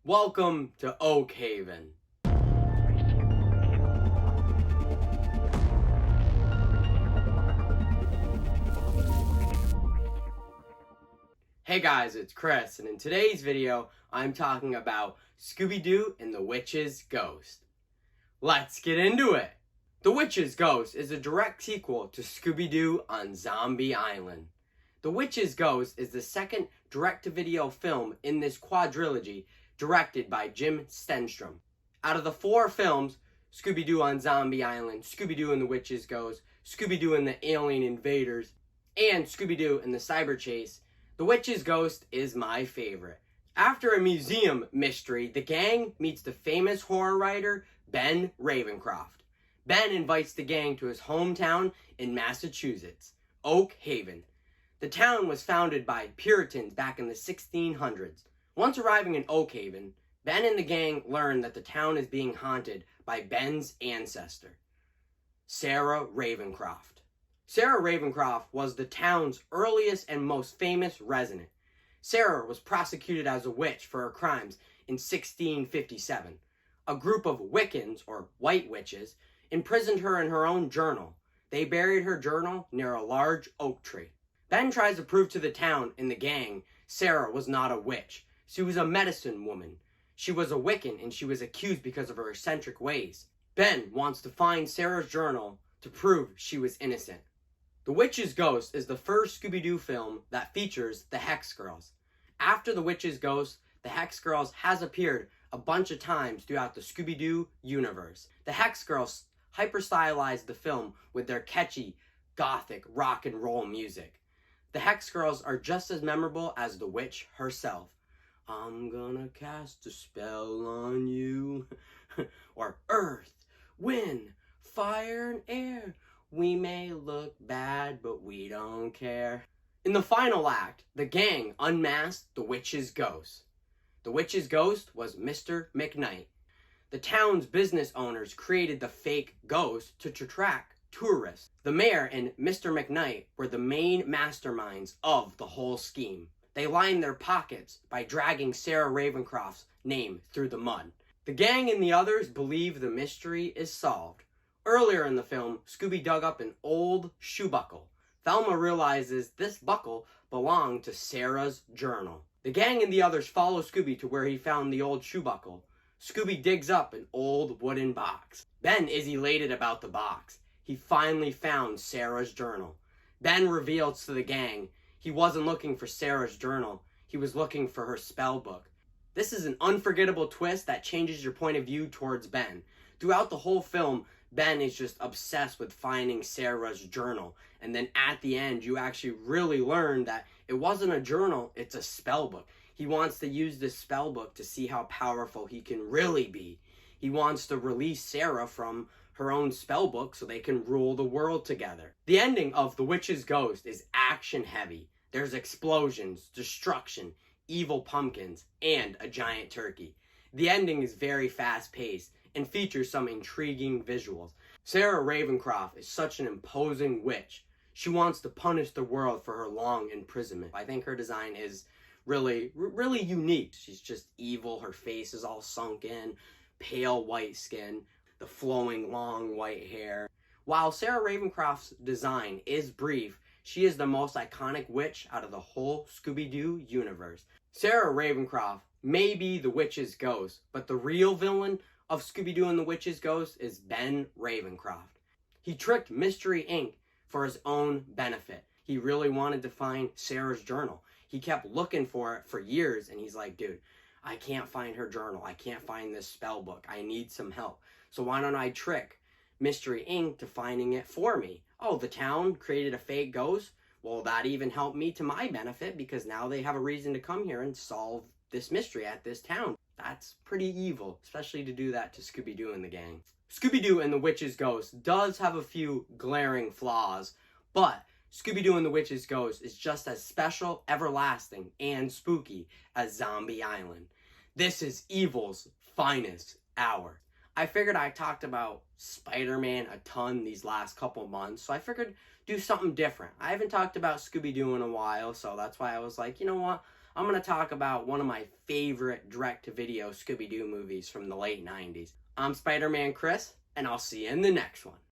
Welcome to Oakhaven. Hey guys, it's Chris, and in today's video, I'm talking about Scooby Doo and the Witch's Ghost. Let's get into it! The Witch's Ghost is a direct sequel to Scooby Doo on Zombie Island. The Witch's Ghost is the second direct-to-video film in this quadrilogy directed by Jim Stentrum. Out of the four films, Scooby Doo on Zombie Island, Scooby Doo and the Witch's Ghost, Scooby Doo and the Alien Invaders, and Scooby Doo and the Cyber Chase, The Witch's Ghost is my favorite. After a museum mystery, the gang meets the famous horror writer Ben Ravencroft. Ben invites the gang to his hometown in Massachusetts, Oakhaven. The town was founded by Puritans back in the 1600s. Once arriving in Oakhaven, Ben and the gang learn that the town is being haunted by Ben's ancestor, Sarah Ravencroft. Sarah Ravencroft was the town's earliest and most famous resident. Sarah was prosecuted as a witch for her crimes in 1657. A group of wiccans, or white witches, imprisoned her in her own journal. They buried her journal near a large oak tree. Ben tries to prove to the town and the gang Sarah was not a witch. She was a medicine woman. She was a wiccan and she was accused because of her eccentric ways. Ben wants to find Sarah's journal to prove she was innocent. The Witch's Ghost is the first Scooby-Doo film that features the Hex Girls. After The Witch's Ghost, the Hex Girls has appeared a bunch of times throughout the Scooby-Doo universe. The Hex Girls hyper-stylized the film with their catchy, gothic, rock and roll music. The Hex Girls are just as memorable as the witch herself. I'm gonna cast a spell on you. Or earth, wind, fire, and air. We may look bad, but we don't care. In the final act, the gang unmasked the Witch's Ghost. The Witch's Ghost was Mr. McKnight. The town's business owners created the fake ghost to attract tourists. The mayor and Mr. McKnight were the main masterminds of the whole scheme. They lined their pockets by dragging Sarah Ravencroft's name through the mud. The gang and the others believe the mystery is solved. Earlier in the film, Scooby dug up an old shoe buckle. Thelma realizes this buckle belonged to Sarah's journal. The gang and the others follow Scooby to where he found the old shoe buckle. Scooby digs up an old wooden box. Ben is elated about the box. He finally found Sarah's journal. Ben reveals to the gang he wasn't looking for Sarah's journal. He was looking for her spellbook. This is an unforgettable twist that changes your point of view towards Ben. Throughout the whole film, Ben is just obsessed with finding Sarah's journal. And then at the end, you actually really learn that it wasn't a journal, it's a spellbook. He wants to use this spellbook to see how powerful he can really be. He wants to release Sarah from her own spellbook so they can rule the world together. The ending of The Witch's Ghost is action heavy. There's explosions, destruction, evil pumpkins, and a giant turkey. The ending is very fast-paced and features some intriguing visuals. Sarah Ravencroft is such an imposing witch. She wants to punish the world for her long imprisonment. I think her design is really unique. She's just evil. Her face is all sunk in, pale white skin, the flowing long white hair. While Sarah Ravencroft's design is brief, she is the most iconic witch out of the whole Scooby-Doo universe. Sarah Ravencroft may be the witch's ghost, but the real villain of Scooby-Doo and the Witch's Ghost is Ben Ravencroft. He tricked Mystery Inc. for his own benefit. He really wanted to find Sarah's journal. He kept looking for it for years, and he's like, dude, I can't find her journal. I can't find this spell book. I need some help. So why don't I trick Mystery Inc. to finding it for me? Oh, the town created a fake ghost? Well, that even helped me to my benefit because now they have a reason to come here and solve this mystery at this town. That's pretty evil, especially to do that to Scooby-Doo and the gang. Scooby-Doo and the Witch's Ghost does have a few glaring flaws, but Scooby-Doo and the Witch's Ghost is just as special, everlasting, and spooky as Zombie Island. This is evil's finest hour. I figured I talked about Spider-Man a ton these last couple months, so I figured do something different. I haven't talked about Scooby Doo in a while, so that's why I was like, you know what? I'm going to talk about one of my favorite direct-to-video Scooby Doo movies from the late 90s. I'm Spider-ManChris, and I'll see you in the next one.